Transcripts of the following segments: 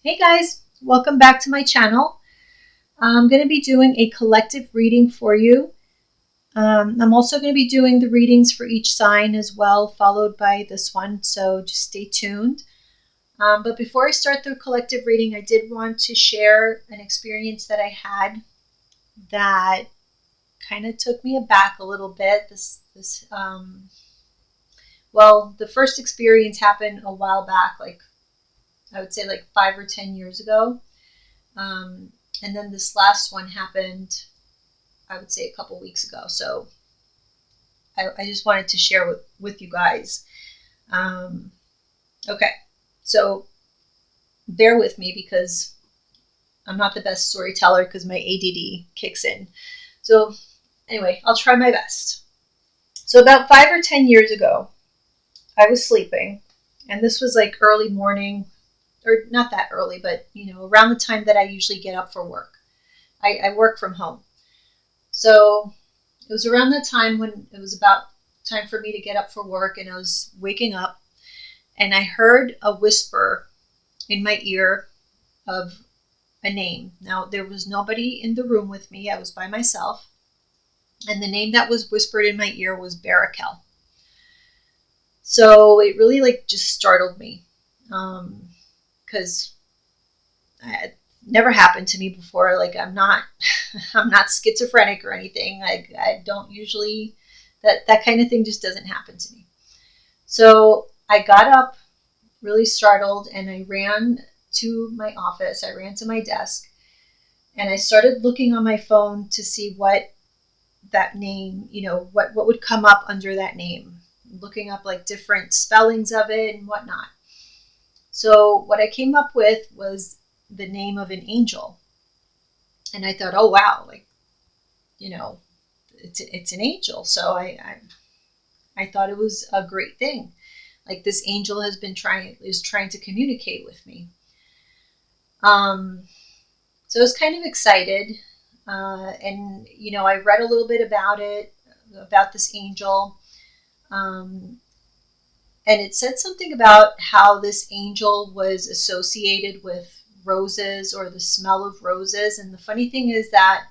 Hey guys, welcome back to my channel. I'm going to be doing a collective reading for you. I'm also going to be doing the readings for each sign as well, followed by this one, so just stay tuned. But before I start the collective reading, I did want to share an experience that I had that kind of took me aback a little bit. The first experience happened a while back, I would say 5 or 10 years ago. And then this last one happened, I would say a couple weeks ago. So I just wanted to share with you guys. Okay, so bear with me because I'm not the best storyteller because my ADD kicks in. So anyway, I'll try my best. So about 5 or 10 years ago, I was sleeping, and this was like early morning, or not that early, but around the time that I usually get up for work. I work from home. So it was around that time when it was about time for me to get up for work, and I was waking up, and I heard a whisper in my ear of a name. Now, there was nobody in the room with me. I was by myself, and the name that was whispered in my ear was Barakel. So it really just startled me. Because it never happened to me before. I'm not schizophrenic or anything. I don't usually, that kind of thing just doesn't happen to me. So I got up really startled, and I ran to my office. I ran to my desk, and I started looking on my phone to see what that name, what would come up under that name, looking up different spellings of it and whatnot. So what I came up with was the name of an angel. And I thought, oh, wow, it's an angel. So I thought it was a great thing. This angel is trying to communicate with me. So I was kind of excited. And I read a little bit about this angel. And it said something about how this angel was associated with roses or the smell of roses. And the funny thing is that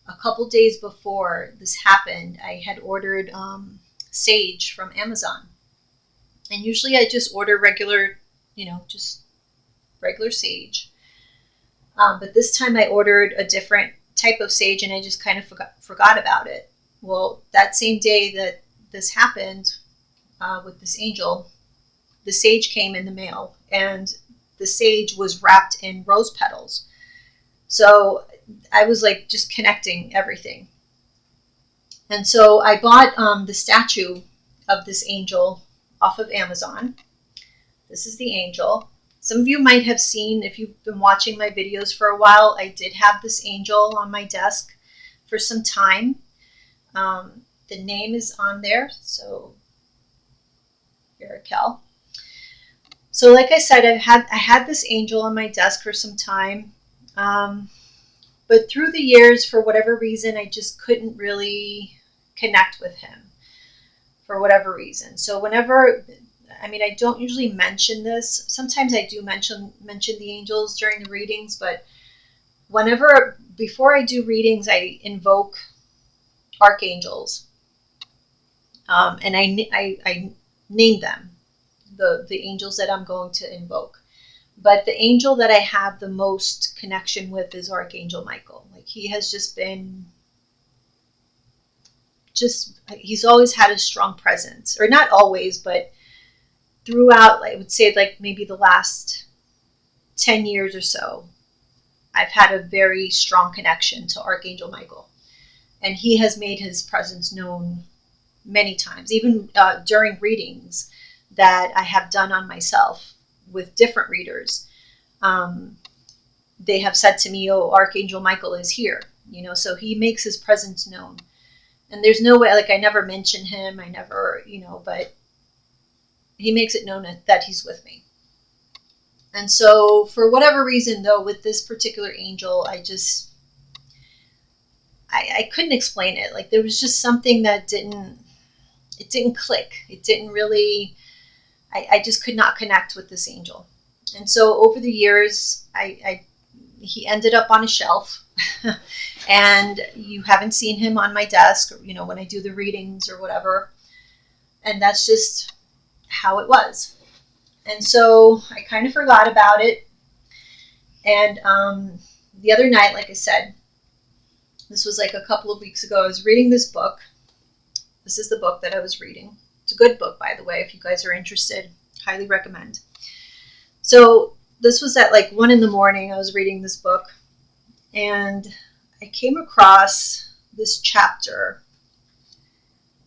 a couple days before this happened, I had ordered sage from Amazon. And usually I just order regular sage. But this time I ordered a different type of sage, and I just kind of forgot about it. Well, that same day that this happened, with this angel, the sage came in the mail, and the sage was wrapped in rose petals. So I was just connecting everything. And so I bought the statue of this angel off of Amazon. This is the angel. Some of you might have seen, if you've been watching my videos for a while, I did have this angel on my desk for some time. The name is on there, so Barakel. So like I said, I had this angel on my desk for some time. But through the years, for whatever reason, I just couldn't really connect with him for whatever reason. So I don't usually mention this. Sometimes I do mention the angels during the readings, but before I do readings, I invoke archangels. And I name them, the angels that I'm going to invoke. But the angel that I have the most connection with is Archangel Michael. He has he's always had a strong presence, or not always, but throughout, I would say maybe the last 10 years or so, I've had a very strong connection to Archangel Michael. And he has made his presence known many times, even during readings that I have done on myself with different readers. They have said to me, oh, Archangel Michael is here, so he makes his presence known. And there's no way, I never mention him, but he makes it known that he's with me. And so for whatever reason, though, with this particular angel, I couldn't explain it. There was just something that didn't click. It didn't really, I just could not connect with this angel. And so over the years, he ended up on a shelf. And you haven't seen him on my desk, or, when I do the readings or whatever. And that's just how it was. And so I kind of forgot about it. And the other night, like I said, this was like a couple of weeks ago, I was reading this book. This is the book that I was reading. It's a good book, by the way, if you guys are interested. Highly recommend. So this was at like 1 a.m. I was reading this book, and I came across this chapter.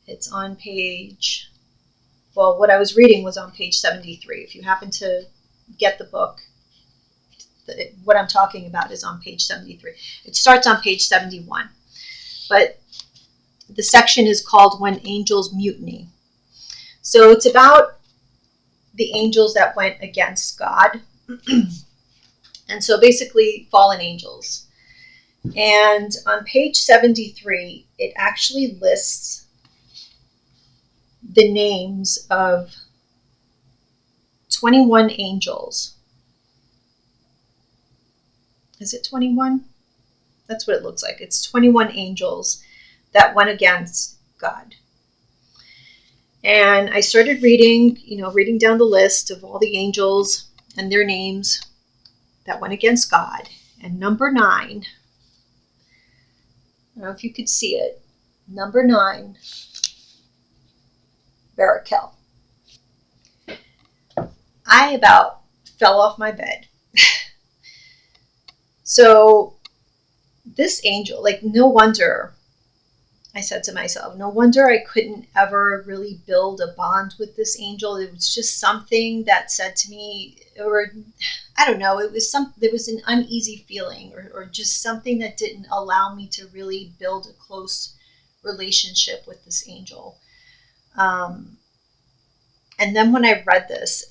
It's on page, well, what I was reading was on page 73. If you happen to get the book, what I'm talking about is on page 73. It starts on page 71, but the section is called When Angels Mutiny. So it's about the angels that went against God. And so basically fallen angels. And on page 73, it actually lists the names of 21 angels. Is it 21? That's what it looks like. It's 21 angels that went against God. And I started reading, reading down the list of all the angels and their names that went against God. And number 9, I don't know if you could see it, number 9, Barakel. I about fell off my bed. So this angel, no wonder, I said to myself, no wonder I couldn't ever really build a bond with this angel. It was just something that said to me, or I don't know, there was an uneasy feeling, or just something that didn't allow me to really build a close relationship with this angel. And then when I read this,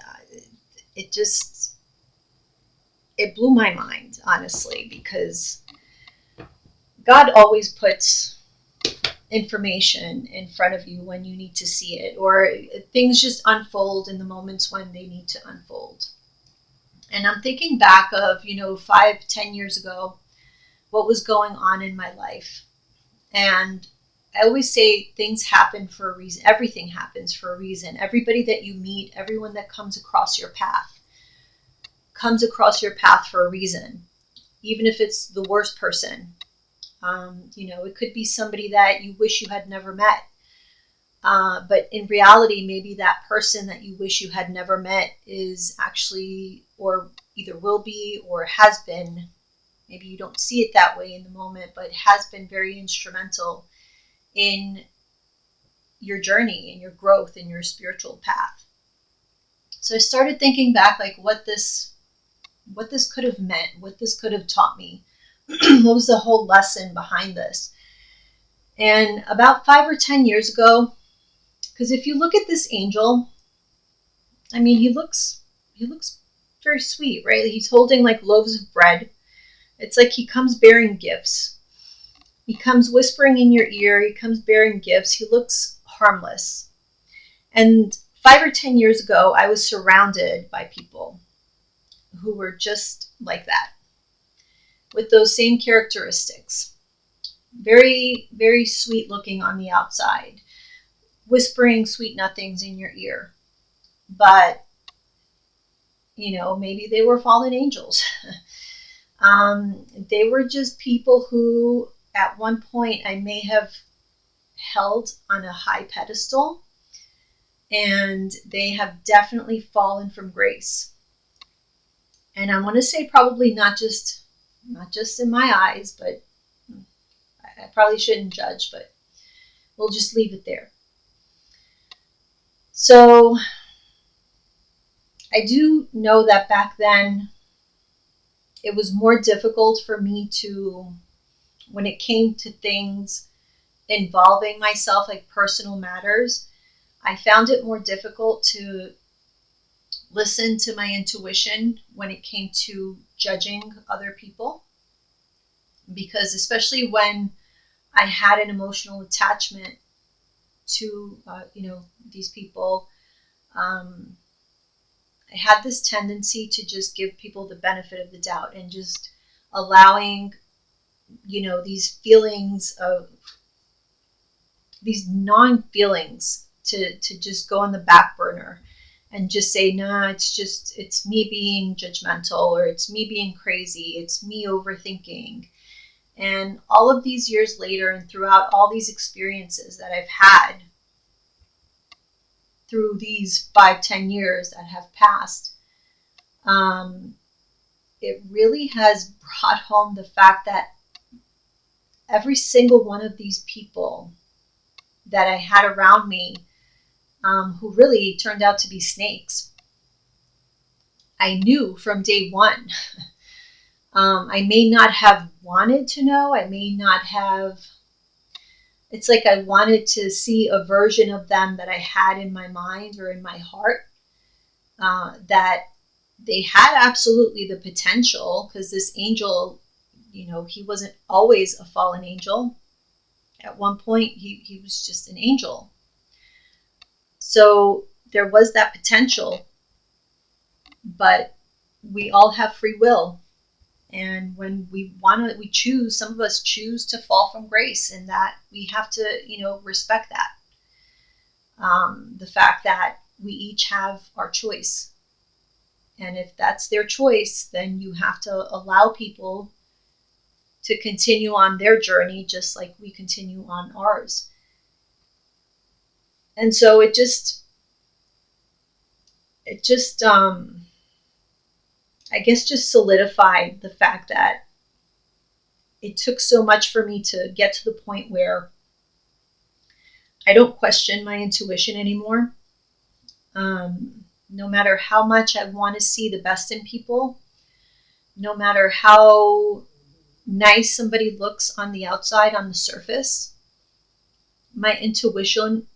it blew my mind, honestly, because God always puts information in front of you when you need to see it, or things just unfold in the moments when they need to unfold. And I'm thinking back of, 5-10 years ago, what was going on in my life. And I always say things happen for a reason. Everything happens for a reason. Everybody that you meet, everyone that comes across your path for a reason, even if it's the worst person. It could be somebody that you wish you had never met. But in reality, maybe that person that you wish you had never met is actually, or either will be, or has been, maybe you don't see it that way in the moment, but has been very instrumental in your journey, in your growth, in your spiritual path. So I started thinking back, what this could have meant, what this could have taught me. What was the whole lesson behind this? And about 5 or 10 years ago, because if you look at this angel, he looks very sweet, right? He's holding loaves of bread. It's like he comes bearing gifts. He comes whispering in your ear. He comes bearing gifts. He looks harmless. And 5 or 10 years ago, I was surrounded by people who were just like that, with those same characteristics. Very, very sweet looking on the outside, whispering sweet nothings in your ear. But, maybe they were fallen angels. They were just people who, at one point, I may have held on a high pedestal, and they have definitely fallen from grace. And I want to say probably not just in my eyes, but I probably shouldn't judge, but we'll just leave it there. So I do know that back then it was more difficult for me to, when it came to things involving myself, like personal matters, I found it more difficult to listen to my intuition when it came to judging other people, because especially when I had an emotional attachment to these people, I had this tendency to just give people the benefit of the doubt and just allowing, these feelings of, these non-feelings to just go on the back burner and just say, nah, it's me being judgmental, or it's me being crazy, it's me overthinking. And all of these years later, and throughout all these experiences that I've had through these 5-10 years that have passed, it really has brought home the fact that every single one of these people that I had around me, who really turned out to be snakes, I knew from day one. I may not have wanted to know. I may not have. It's like I wanted to see a version of them that I had in my mind or in my heart, that they had absolutely the potential, because this angel, he wasn't always a fallen angel. At one point, he was just an angel. So there was that potential, but we all have free will. And when we choose, some of us choose to fall from grace, and that we have to, respect that. The fact that we each have our choice. And if that's their choice, then you have to allow people to continue on their journey, just like we continue on ours. And so it just I guess just solidified the fact that it took so much for me to get to the point where I don't question my intuition anymore. No matter how much I want to see the best in people, no matter how nice somebody looks on the outside, on the surface, my intuition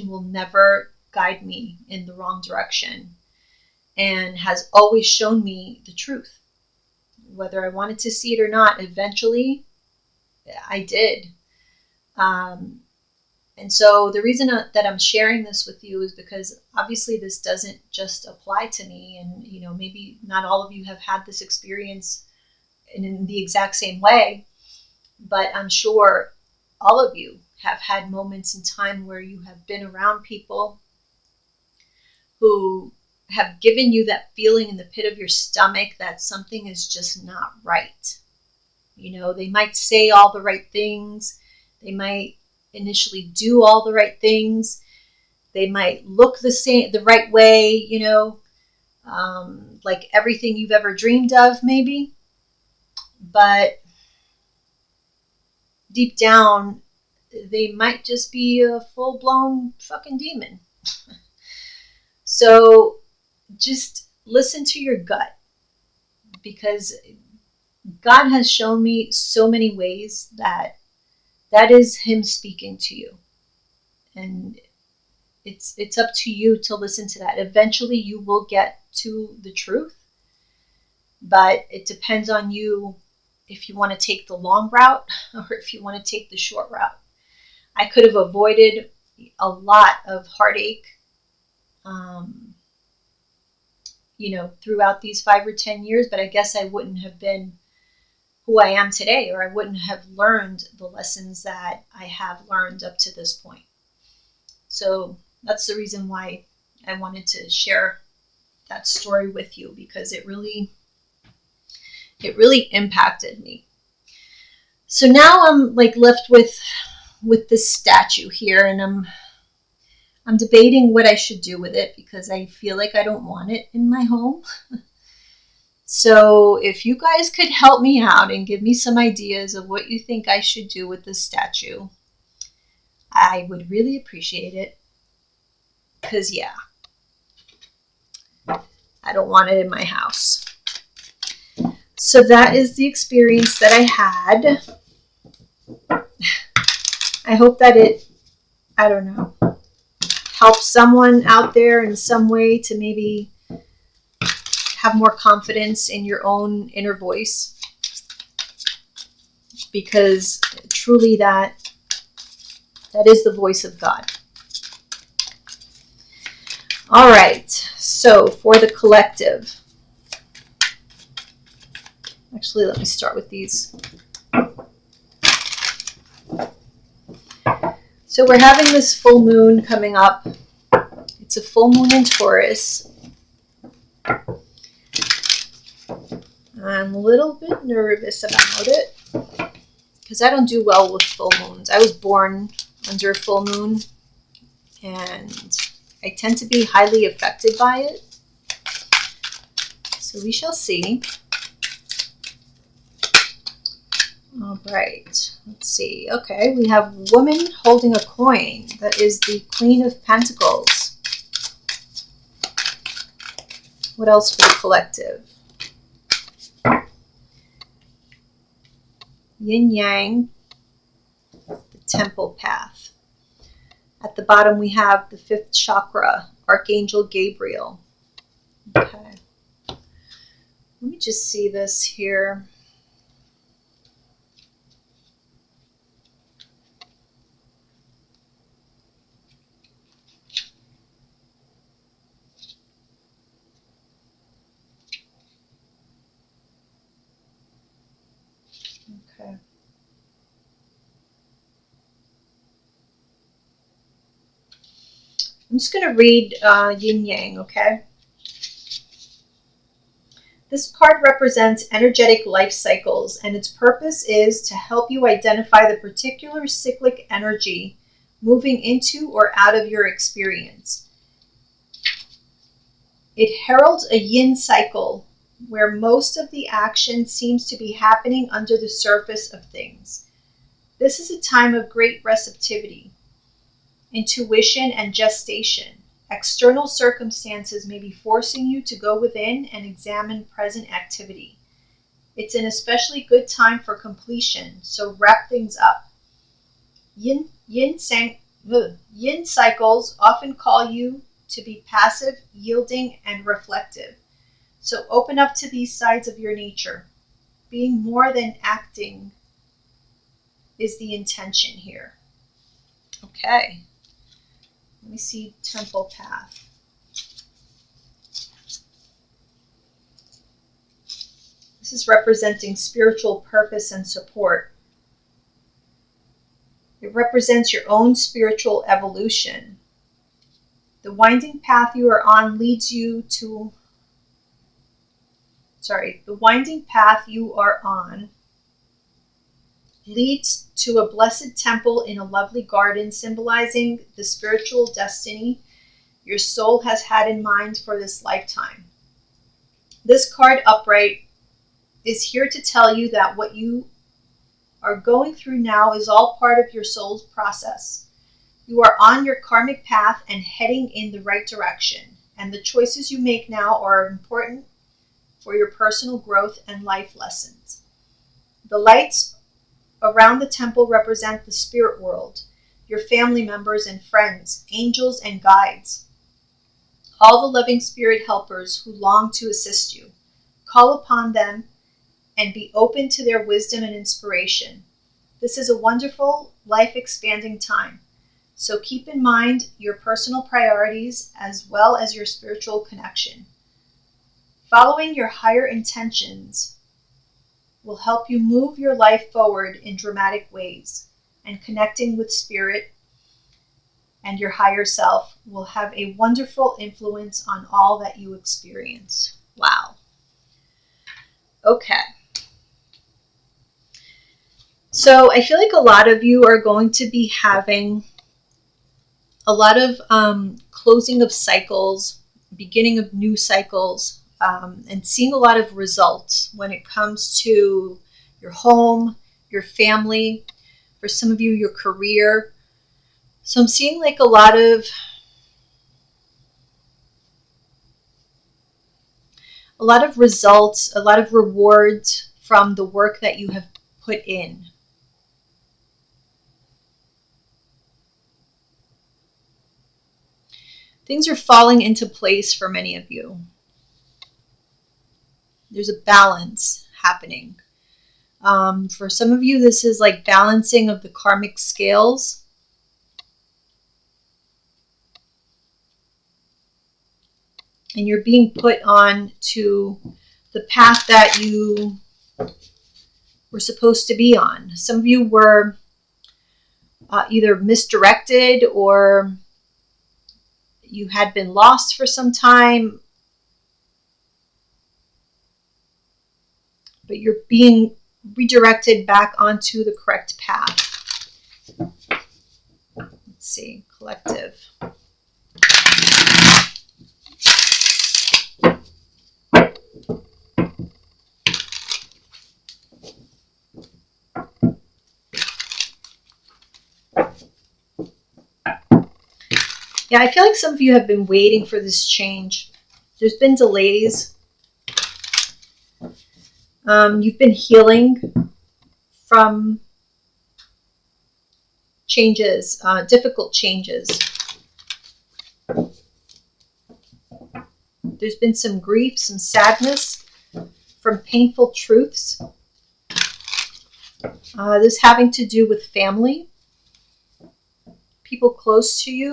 will never guide me in the wrong direction, and has always shown me the truth. Whether I wanted to see it or not, eventually I did. And so the reason that I'm sharing this with you is because obviously this doesn't just apply to me. And, maybe not all of you have had this experience in the exact same way, but I'm sure all of you have had moments in time where you have been around people who have given you that feeling in the pit of your stomach that something is just not right. They might say all the right things. They might initially do all the right things. They might look the right way, like everything you've ever dreamed of, maybe. But deep down, they might just be a full-blown fucking demon. So just listen to your gut, because God has shown me so many ways that is Him speaking to you. And it's up to you to listen to that. Eventually you will get to the truth, but it depends on you if you want to take the long route or if you want to take the short route. I could have avoided a lot of heartache, throughout these 5 or 10 years, but I guess I wouldn't have been who I am today, or I wouldn't have learned the lessons that I have learned up to this point. So that's the reason why I wanted to share that story with you, because it really impacted me. So now I'm left with this statue here, and I'm debating what I should do with it, because I feel like I don't want it in my home. So if you guys could help me out and give me some ideas of what you think I should do with this statue, I would really appreciate it. Because, yeah, I don't want it in my house. So that is the experience that I had. I hope that it, helps someone out there in some way to maybe have more confidence in your own inner voice. Because truly that is the voice of God. All right, So for the collective, actually, let me start with these. So we're having this full moon coming up. It's a full moon in Taurus. I'm a little bit nervous about it because I don't do well with full moons. I was born under a full moon and I tend to be highly affected by it. So we shall see. All right, let's see. Okay, we have woman holding a coin. That is the Queen of Pentacles. What else for the collective? Yin Yang, the Temple Path. At the bottom we have the 5th chakra, Archangel Gabriel. Okay. Let me just see this here. Okay. I'm just going to read Yin Yang, okay? This card represents energetic life cycles, and its purpose is to help you identify the particular cyclic energy moving into or out of your experience. It heralds a yin cycle where most of the action seems to be happening under the surface of things. This is a time of great receptivity, intuition, and gestation. External circumstances may be forcing you to go within and examine present activity. It's an especially good time for completion, so wrap things up. Yin cycles often call you to be passive, yielding, and reflective. So open up to these sides of your nature. Being more than acting is the intention here. Okay. Let me see Temple Path. This is representing spiritual purpose and support. It represents your own spiritual evolution. The winding path you are on leads you to... the winding path you are on leads to a blessed temple in a lovely garden, symbolizing the spiritual destiny your soul has had in mind for this lifetime. This card upright is here to tell you that what you are going through now is all part of your soul's process. You are on your karmic path and heading in the right direction, and the choices you make now are important for your personal growth and life lessons. The lights around the temple represent the spirit world, your family members and friends, angels and guides, all the loving spirit helpers who long to assist you. Call upon them and be open to their wisdom and inspiration. This is a wonderful, life-expanding time, so keep in mind your personal priorities as well as your spiritual connection. Following your higher intentions will help you move your life forward in dramatic ways, and connecting with spirit and your higher self will have a wonderful influence on all that you experience. Wow. Okay. So I feel like a lot of you are going to be having a lot of closing of cycles, beginning of new cycles, and seeing a lot of results when it comes to your home, your family, for some of you, your career. So I'm seeing like a lot of results, a lot of rewards from the work that you have put in. Things are falling into place for many of you. There's a balance happening. For some of you, this is like balancing of the karmic scales. and you're being put on to the path that you were supposed to be on. Some of you were either misdirected, or you had been lost for some time, but you're being redirected back onto the correct path. Let's see, collective. Yeah, I feel like some of you have been waiting for this change. There's been delays. You've been healing from changes, difficult changes. There's been some grief, some sadness from painful truths. This having to do with family, people close to you.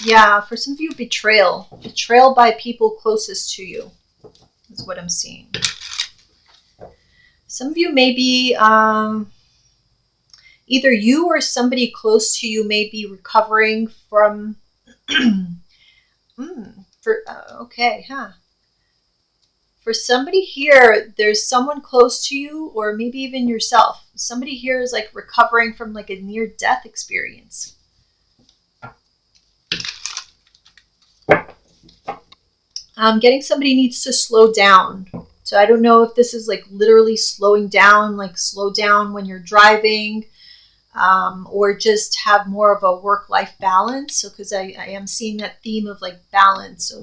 Yeah, for some of you, betrayal. Betrayal by people closest to you is what I'm seeing. Some of you may be, either you or somebody close to you may be recovering from, For somebody here, there's someone close to you, or maybe even yourself. Somebody here is like recovering from like a near-death experience. Getting somebody needs to slow down. So I don't know if this is like literally slowing down, like slow down when you're driving, or just have more of a work-life balance. So because I am seeing that theme of like balance.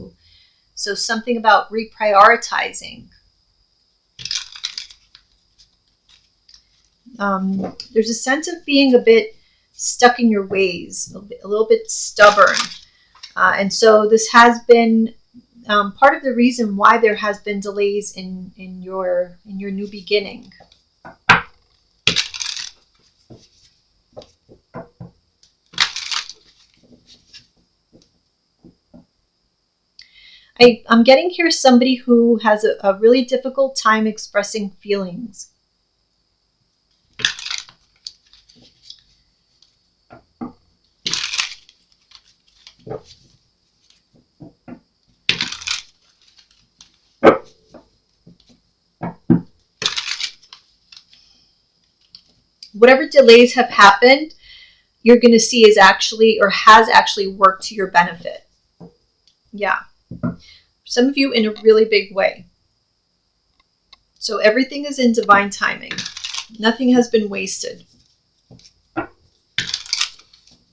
So something about reprioritizing. There's a sense of being a bit stuck in your ways, a little bit stubborn. And so this has been part of the reason why there has been delays in your new beginning. I'm getting here somebody who has a really difficult time expressing feelings. Whatever delays have happened, you're going to see is actually, or has actually worked to your benefit. Yeah. Some of you in a really big way. So everything is in divine timing. Nothing has been wasted.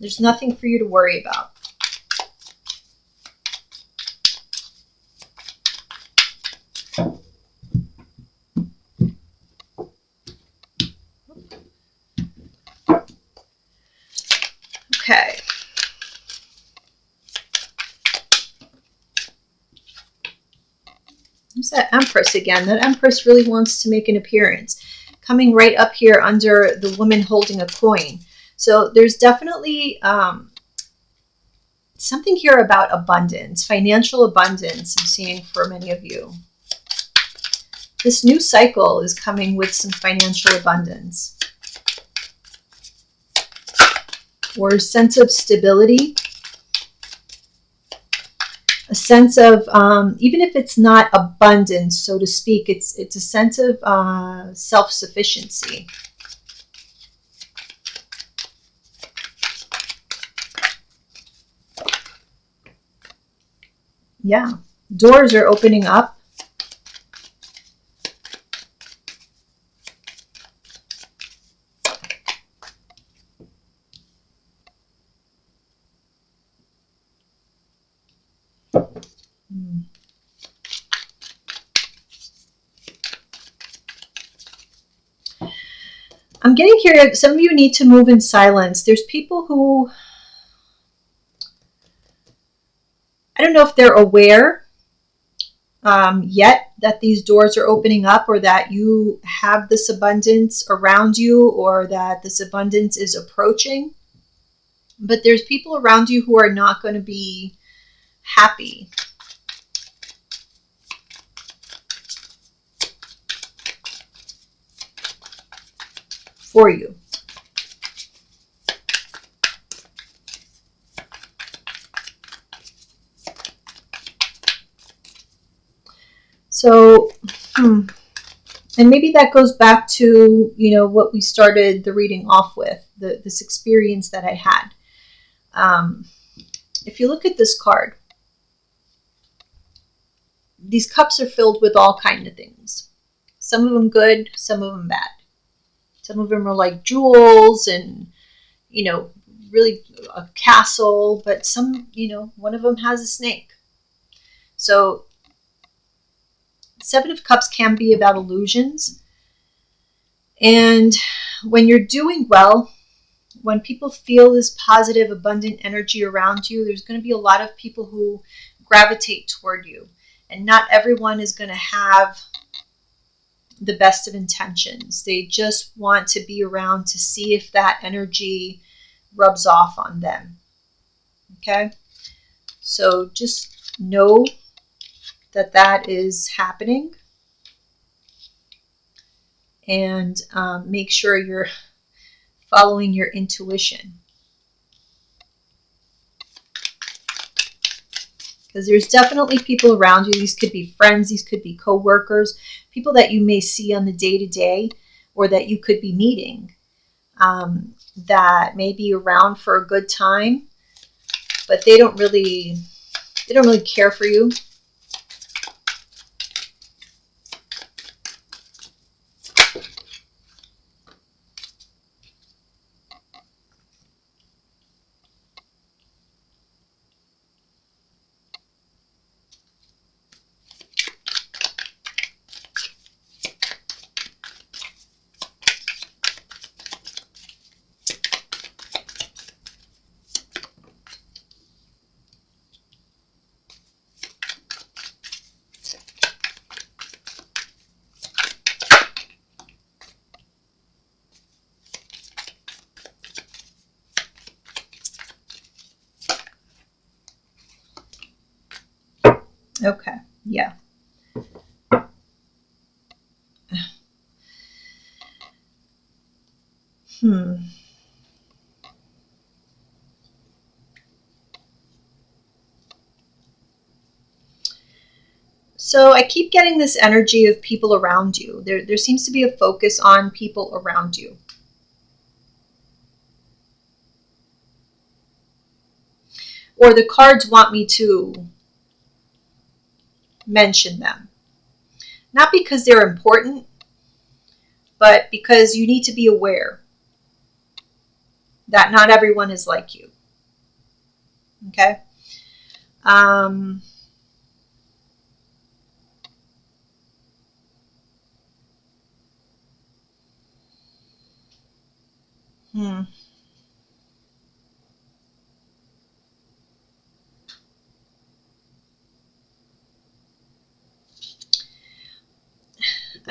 There's nothing for you to worry about. Okay. There's that Empress again. That Empress really wants to make an appearance. Coming right up here under the woman holding a coin. So there's definitely something here about abundance, financial abundance I'm seeing for many of you. This new cycle is coming with some financial abundance. Or a sense of stability. A sense of, even if it's not abundance, so to speak, it's a sense of self-sufficiency. Yeah, doors are opening up. I'm getting here, some of you need to move in silence. There's people who, I don't know if they're aware yet that these doors are opening up, or that you have this abundance around you, or that this abundance is approaching. But there's people around you who are not going to be happy. for you. So, and maybe that goes back to, what we started the reading off with, this experience that I had. If you look at this card, these cups are filled with all kinds of things. Some of them good, some of them bad. Some of them are like jewels and, really a castle, but some, one of them has a snake. So Seven of Cups can be about illusions. And when you're doing well, when people feel this positive, abundant energy around you, there's going to be a lot of people who gravitate toward you. And not everyone is going to have the best of intentions. They just want to be around to see if that energy rubs off on them. Okay? So just know that is happening. And make sure you're following your intuition. Because there's definitely people around you. These could be friends, these could be co-workers, people that you may see on the day-to-day, or that you could be meeting, that may be around for a good time, but they don't really care for you. Okay, yeah. So I keep getting this energy of people around you. There seems to be a focus on people around you. Or the cards want me to mention them. Not because they're important, but because you need to be aware that not everyone is like you. Okay? I'm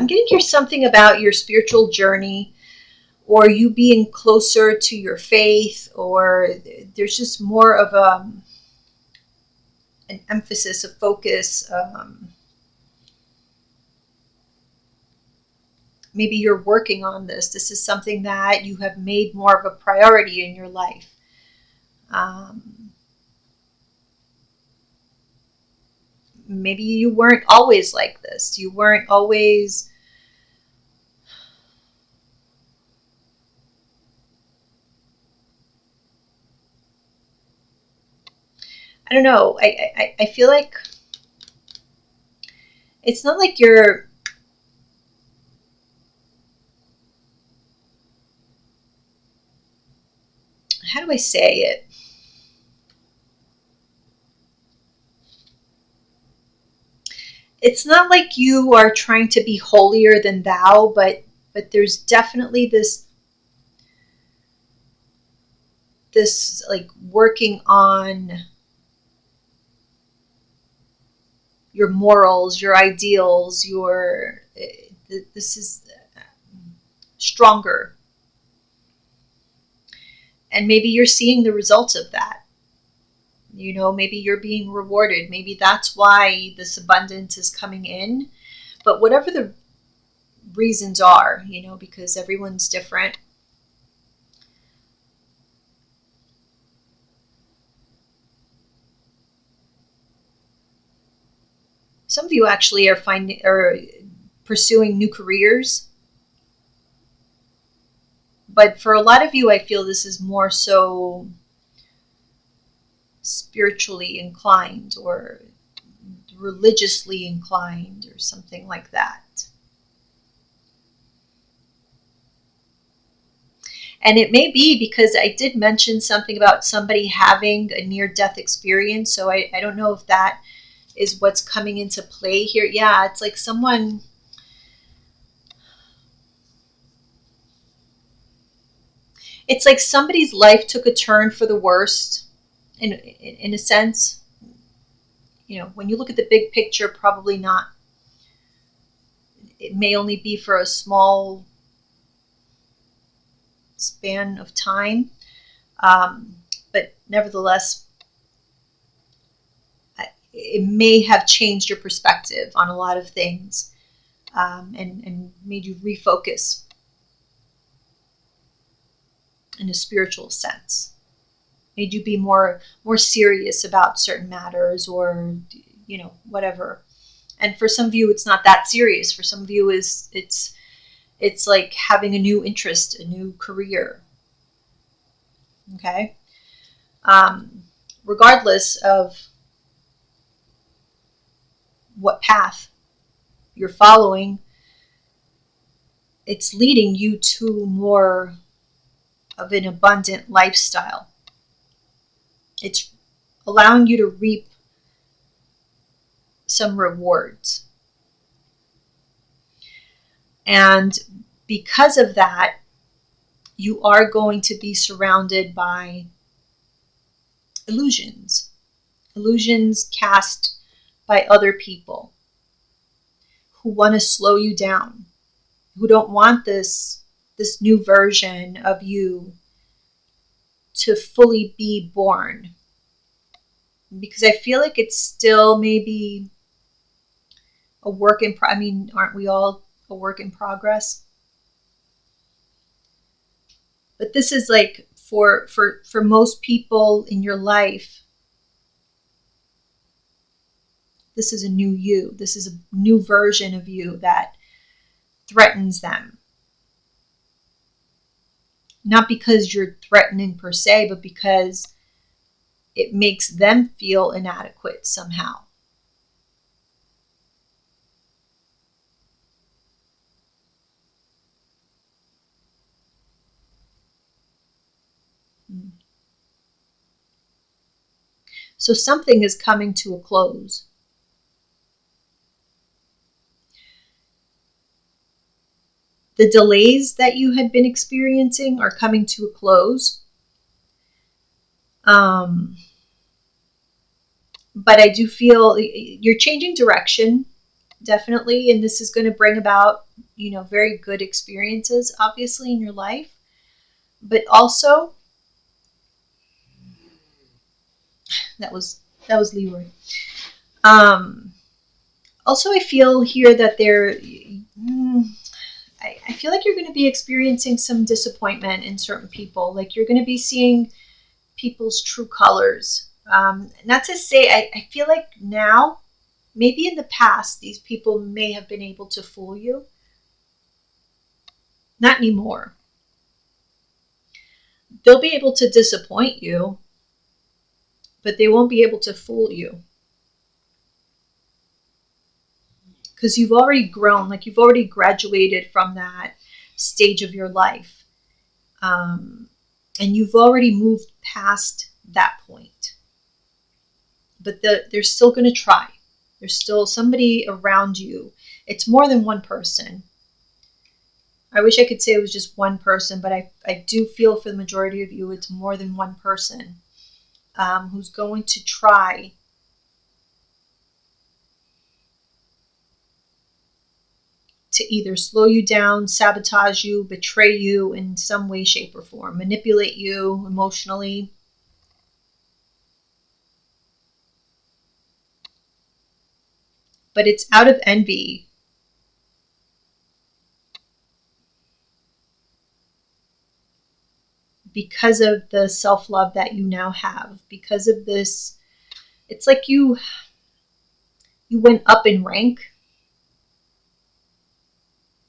getting here something about your spiritual journey, or you being closer to your faith, or there's just more of an emphasis, a focus. Maybe you're working on this. This is something that you have made more of a priority in your life. Maybe you weren't always like this. You weren't always... I don't know. I feel like it's not like you're... How do I say it? It's not like you are trying to be holier than thou, but there's definitely this like working on your morals, your ideals, this is stronger. And maybe you're seeing the results of that. Maybe you're being rewarded. Maybe that's why this abundance is coming in. But whatever the reasons are, because everyone's different. some of you actually are pursuing new careers. But for a lot of you, I feel this is more so spiritually inclined or religiously inclined or something like that. And it may be because I did mention something about somebody having a near-death experience. So I don't know if that is what's coming into play here. Yeah, it's like someone... It's like somebody's life took a turn for the worst, in a sense. You know, when you look at the big picture, probably not. It may only be for a small span of time. But nevertheless, it may have changed your perspective on a lot of things, and made you refocus in a spiritual sense. Made you be more serious about certain matters, or, you know, whatever. And for some of you, it's not that serious. For some of you, it's like having a new interest, a new career. Okay? Regardless of what path you're following, it's leading you to more of an abundant lifestyle. It's allowing you to reap some rewards. And because of that, you are going to be surrounded by illusions cast by other people who want to slow you down, who don't want this new version of you to fully be born. Because I feel like it's still maybe a work in progress. I mean, aren't we all a work in progress? But this is like for most people in your life, this is a new you. This is a new version of you that threatens them. Not because you're threatening per se, but because it makes them feel inadequate somehow. So something is coming to a close. The delays that you had been experiencing are coming to a close. But I do feel you're changing direction, definitely, and this is going to bring about, you know, very good experiences, obviously, in your life. But also, that was Leroy. Also, I feel here that I feel like you're going to be experiencing some disappointment in certain people. Like you're going to be seeing people's true colors. Not to say, I feel like now, maybe in the past, these people may have been able to fool you. Not anymore. They'll be able to disappoint you, but they won't be able to fool you. Because you've already grown, like you've already graduated from that stage of your life. And you've already moved past that point. But they're still going to try. There's still somebody around you. It's more than one person. I wish I could say it was just one person, but I do feel for the majority of you, it's more than one person who's going to try to either slow you down, sabotage you, betray you in some way, shape, or form, manipulate you emotionally. But it's out of envy. Because of the self-love that you now have. Because of this, it's like you you went up in rank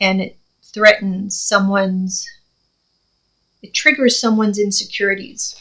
and it threatens someone's, it triggers someone's insecurities.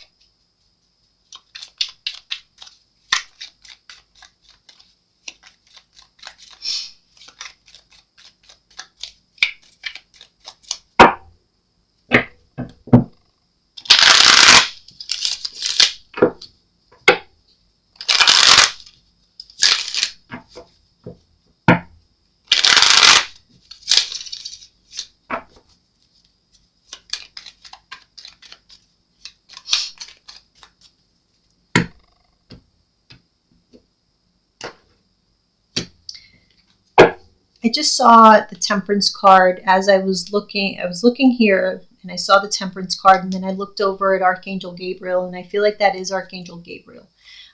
I just saw the Temperance card as I was looking here and I saw the Temperance card, and then I looked over at Archangel Gabriel, and I feel like that is Archangel Gabriel.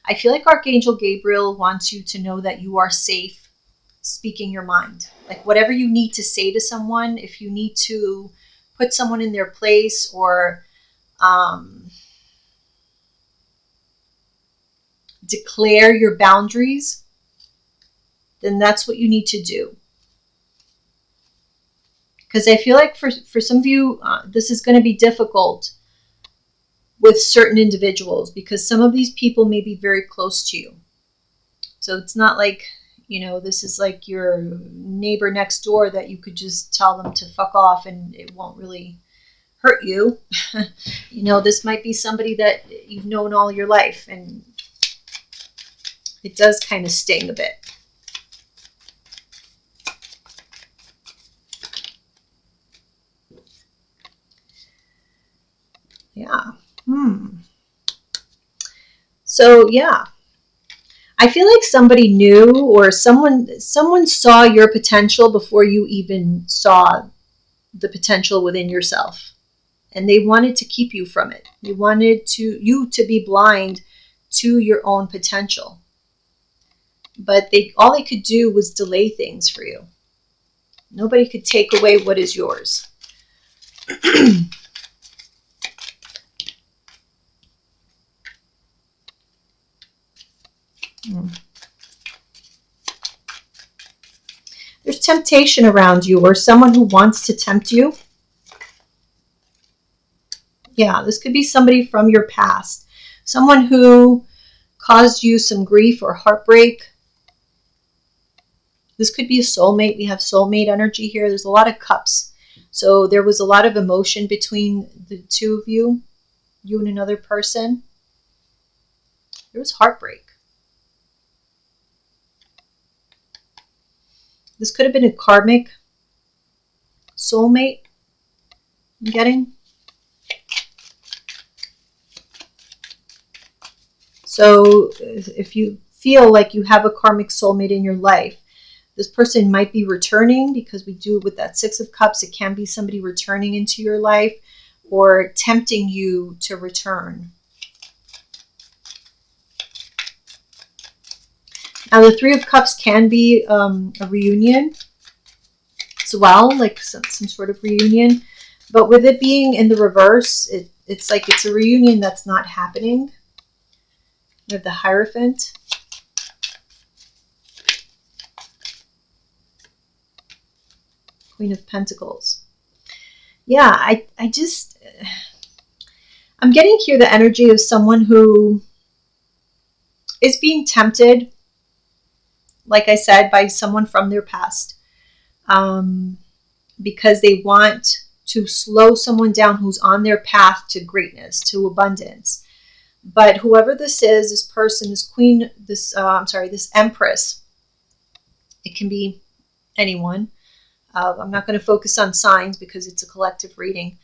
I feel like Archangel Gabriel wants you to know that you are safe speaking your mind. Like whatever you need to say to someone, if you need to put someone in their place or declare your boundaries, then that's what you need to do. Because I feel like for some of you, this is going to be difficult with certain individuals because some of these people may be very close to you. So it's not like, you know, this is like your neighbor next door that you could just tell them to fuck off and it won't really hurt you. You know, this might be somebody that you've known all your life, and it does kind of sting a bit. Yeah. So yeah, I feel like somebody knew, or someone saw your potential before you even saw the potential within yourself, and they wanted to keep you from it. They wanted you to be blind to your own potential, but all they could do was delay things for you. Nobody could take away what is yours. There's temptation around you, or someone who wants to tempt you. Yeah, this could be somebody from your past. Someone who caused you some grief or heartbreak. This could be a soulmate. We have soulmate energy here. There's a lot of cups. So there was a lot of emotion between the two of you and another person. There was heartbreak. This could have been a karmic soulmate, I'm getting. So if you feel like you have a karmic soulmate in your life, this person might be returning, because we do with that Six of Cups, it can be somebody returning into your life or tempting you to return. Now, the Three of Cups can be a reunion as well, like some sort of reunion. But with it being in the reverse, it's like it's a reunion that's not happening. We have the Hierophant. Queen of Pentacles. Yeah, I'm getting here the energy of someone who is being tempted, like I said, by someone from their past, because they want to slow someone down who's on their path to greatness, to abundance. But whoever this is, this person, this queen, this empress, it can be anyone. I'm not going to focus on signs because it's a collective reading.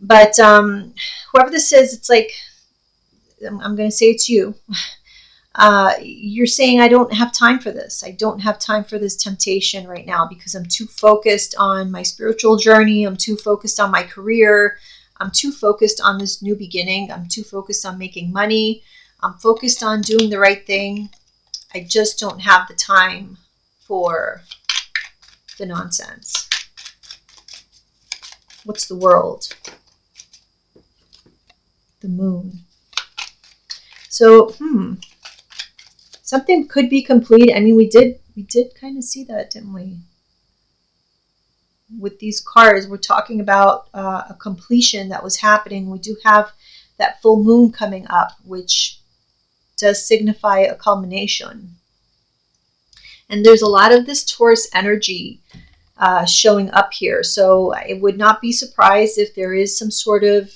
But whoever this is, it's like, I'm going to say it's you. You're saying, I don't have time for this. I don't have time for this temptation right now because I'm too focused on my spiritual journey. I'm too focused on my career. I'm too focused on this new beginning. I'm too focused on making money. I'm focused on doing the right thing. I just don't have the time for the nonsense. What's the world? The Moon. So, Something could be complete. I mean, we did kind of see that, didn't we? With these cards, we're talking about a completion that was happening. We do have that full moon coming up, which does signify a culmination. And there's a lot of this Taurus energy showing up here. So I would not be surprised if there is some sort of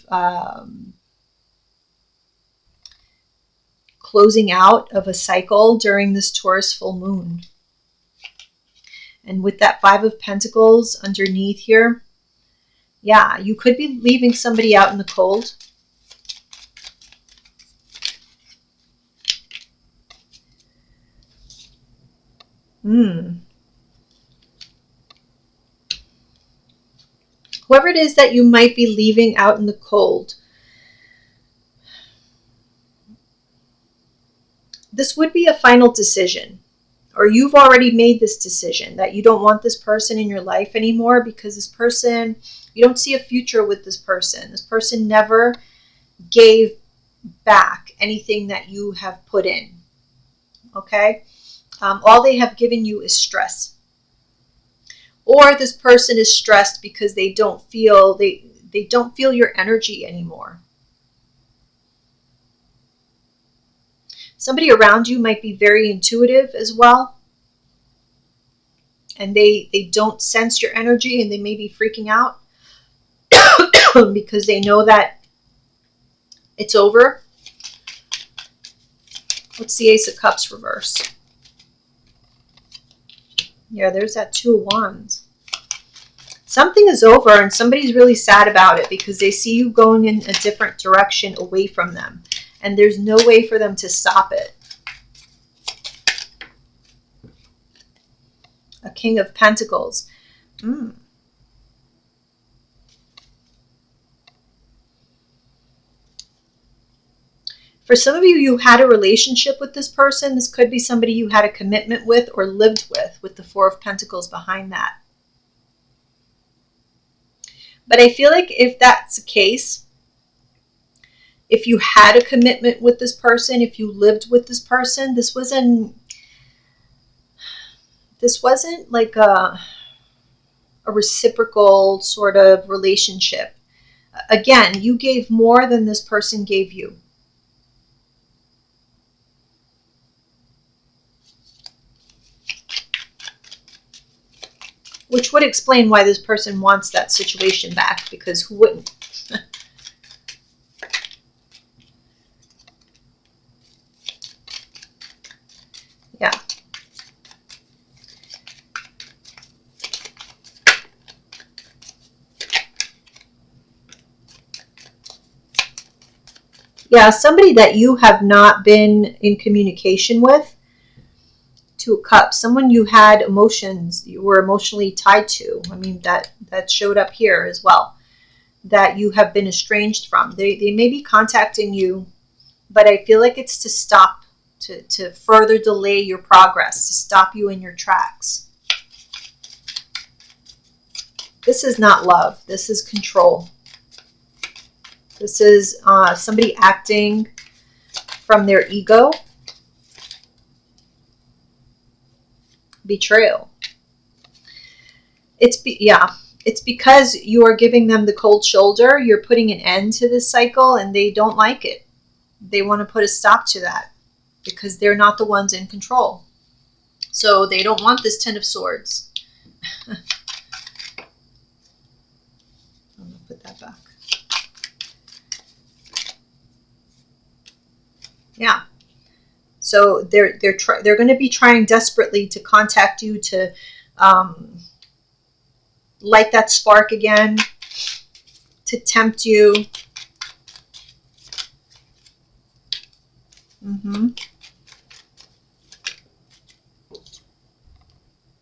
closing out of a cycle during this Taurus full moon. And with that Five of Pentacles underneath here, yeah, you could be leaving somebody out in the cold. Whoever it is that you might be leaving out in the cold, this would be a final decision. Or you've already made this decision that you don't want this person in your life anymore because this person, you don't see a future with this person. This person never gave back anything that you have put in. Okay? All they have given you is stress. Or this person is stressed because they don't feel your energy anymore. Somebody around you might be very intuitive as well. And they don't sense your energy and they may be freaking out because they know that it's over. What's the Ace of Cups reverse? Yeah, there's that Two of Wands. Something is over and somebody's really sad about it because they see you going in a different direction away from them. And there's no way for them to stop it. A King of Pentacles. For some of you, you had a relationship with this person. This could be somebody you had a commitment with or lived with the Four of Pentacles behind that. But I feel like if that's the case, if you had a commitment with this person, if you lived with this person, this wasn't like a reciprocal sort of relationship. Again, you gave more than this person gave you. Which would explain why this person wants that situation back, because who wouldn't? Yeah. Yeah, somebody that you have not been in communication with. Two of Cups, someone you had emotions, you were emotionally tied to. I mean, that showed up here as well. That you have been estranged from. They may be contacting you, but I feel like it's to stop, to further delay your progress, to stop you in your tracks. This is not love. This is control. This is somebody acting from their ego. Betrayal. It's because you are giving them the cold shoulder. You're putting an end to this cycle and they don't like it. They want to put a stop to that because they're not the ones in control. So they don't want this Ten of Swords. I'm going to put that back. Yeah. So they're going to be trying desperately to contact you, to light that spark again, to tempt you.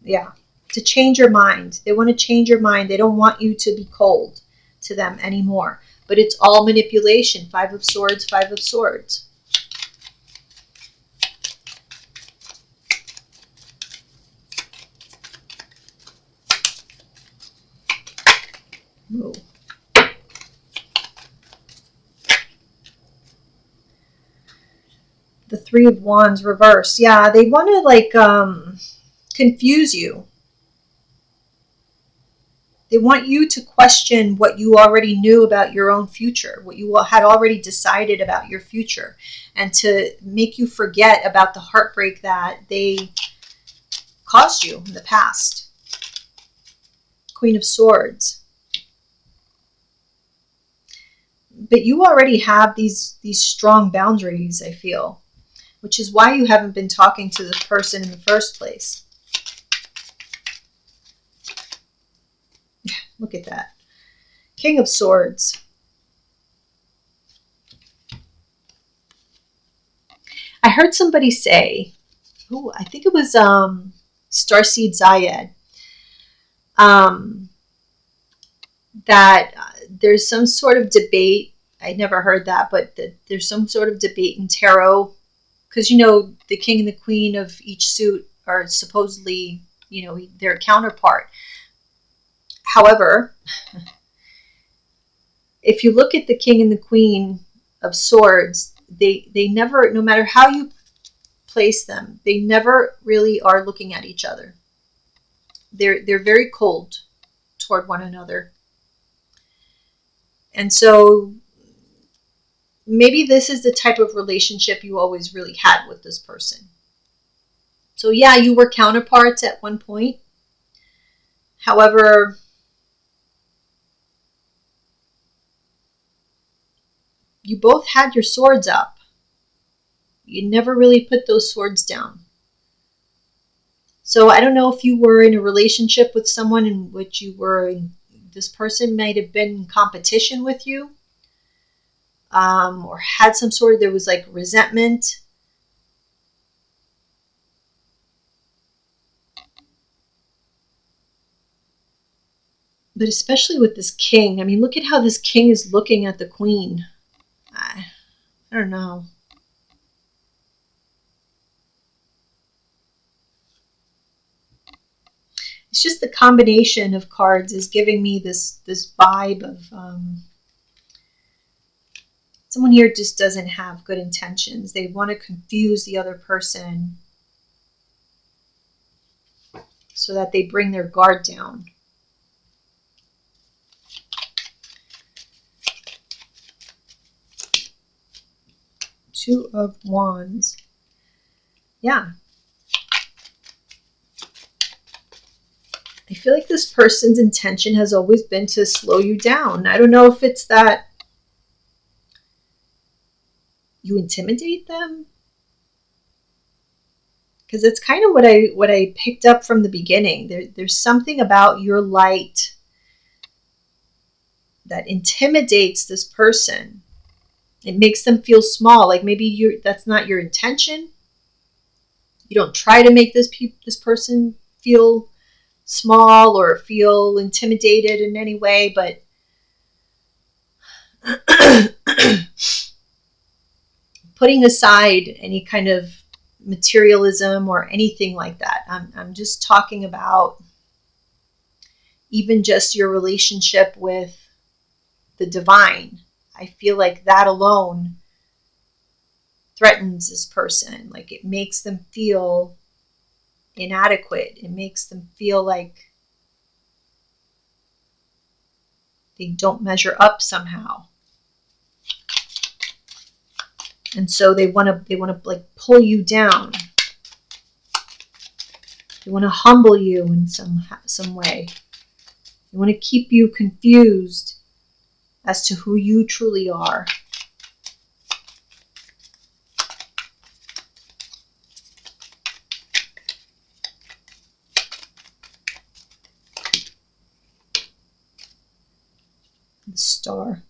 Yeah, to change your mind. They want to change your mind. They don't want you to be cold to them anymore. But it's all manipulation. Five of Swords, Five of Swords. Ooh. The Three of Wands reversed. Yeah, they want to like confuse you. They want you to question what you already knew about your own future, what you had already decided about your future, and to make you forget about the heartbreak that they caused you in the past. Queen of Swords. But you already have these strong boundaries, I feel, which is why you haven't been talking to this person in the first place. Look at that. King of Swords. I heard somebody say, oh, I think it was Starseed Zayed, that there's some sort of debate. I never heard that, but there's some sort of debate in tarot, because you know the king and the queen of each suit are supposedly, you know, their counterpart. However, if you look at the king and the queen of swords, they never, no matter how you place them, they never really are looking at each other. They're very cold toward one another. And so maybe this is the type of relationship you always really had with this person. So yeah, you were counterparts at one point. However, you both had your swords up. You never really put those swords down. So I don't know if you were in a relationship with someone in which you were, this person might have been in competition with you, or had some sort of, there was like resentment. But especially with this king, I mean, look at how this king is looking at the queen. I don't know. It's just the combination of cards is giving me this vibe of someone here just doesn't have good intentions. They want to confuse the other person so that they bring their guard down. Two of Wands. Yeah. I feel like this person's intention has always been to slow you down. I don't know if it's that you intimidate them, because it's kind of what I picked up from the beginning. There's something about your light that intimidates this person. It makes them feel small. Like maybe that's not your intention. You don't try to make this person feel small or feel intimidated in any way, but putting aside any kind of materialism or anything like that, I'm just talking about even just your relationship with the divine. I feel like that alone threatens this person. Like it makes them feel inadequate. It makes them feel like they don't measure up somehow. And so they want to like pull you down. They want to humble you in some way. They want to keep you confused as to who you truly are. The Star.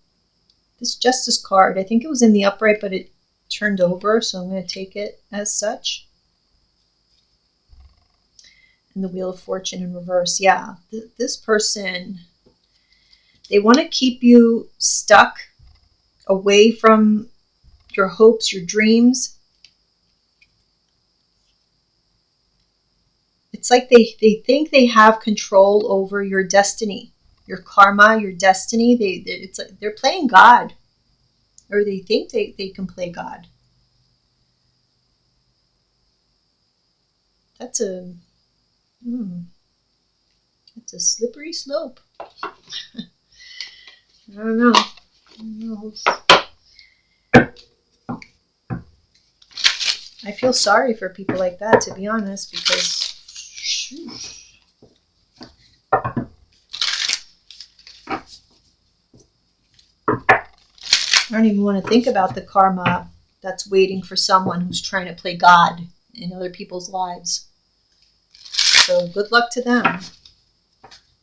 This Justice card, I think it was in the upright, but it turned over, so I'm going to take it as such. And the Wheel of Fortune in reverse. Yeah, this person, they want to keep you stuck away from your hopes, your dreams. It's like they think they have control over your destiny, your karma, your destiny. It's like they're playing God, or they think they can play God. That's a it's a slippery slope. I don't know. I feel sorry for people like that, to be honest, because shoot. I don't even want to think about the karma that's waiting for someone who's trying to play God in other people's lives. So good luck to them.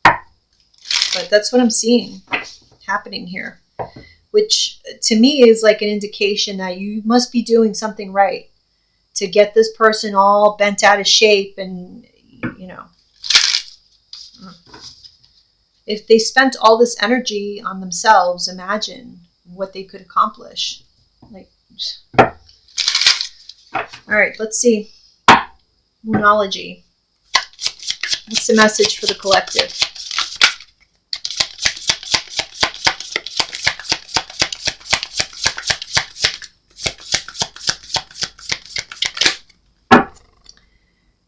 But that's what I'm seeing happening here, which to me is like an indication that you must be doing something right to get this person all bent out of shape. And, you know, if they spent all this energy on themselves, imagine what they could accomplish. Like, all right, let's see. Moonology. What's the message for the collective?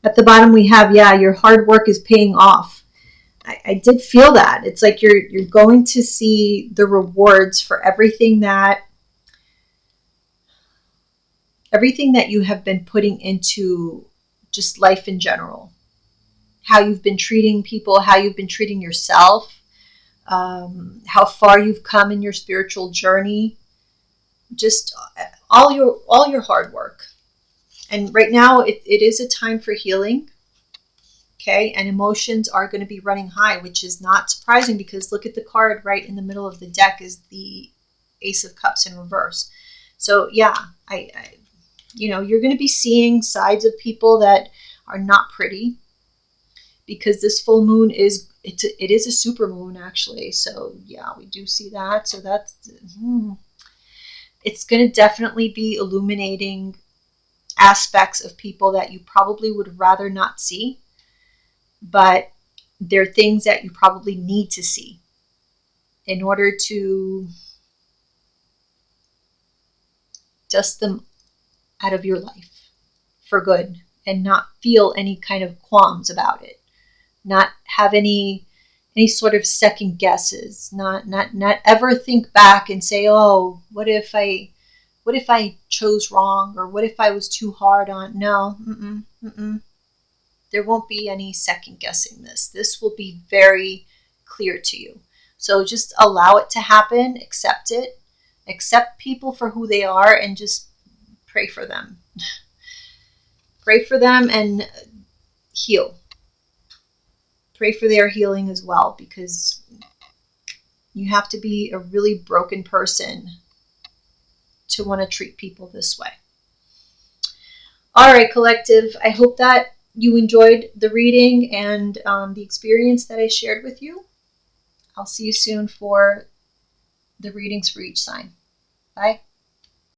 At the bottom we have, yeah, your hard work is paying off. I did feel that. It's like you're going to see the rewards for everything that you have been putting into just life in general. How you've been treating people, how you've been treating yourself, how far you've come in your spiritual journey, just all your hard work. And right now it is a time for healing. Okay, and emotions are going to be running high, which is not surprising because look at the card right in the middle of the deck is the Ace of Cups in reverse. So yeah, I you know, you're going to be seeing sides of people that are not pretty because this full moon is it is a super moon actually. So yeah, we do see that. So that's it's going to definitely be illuminating aspects of people that you probably would rather not see. But they're things that you probably need to see in order to dust them out of your life for good and not feel any kind of qualms about it, not have any sort of second guesses, not ever think back and say, oh, what if I chose wrong, or what if I was too hard on? No, there won't be any second guessing this. This will be very clear to you. So just allow it to happen, accept it, accept people for who they are, and just pray for them. Pray for them and heal. Pray for their healing as well, because you have to be a really broken person to want to treat people this way. All right, collective. I hope that you enjoyed the reading and the experience that I shared with you. I'll see you soon for the readings for each sign. Bye.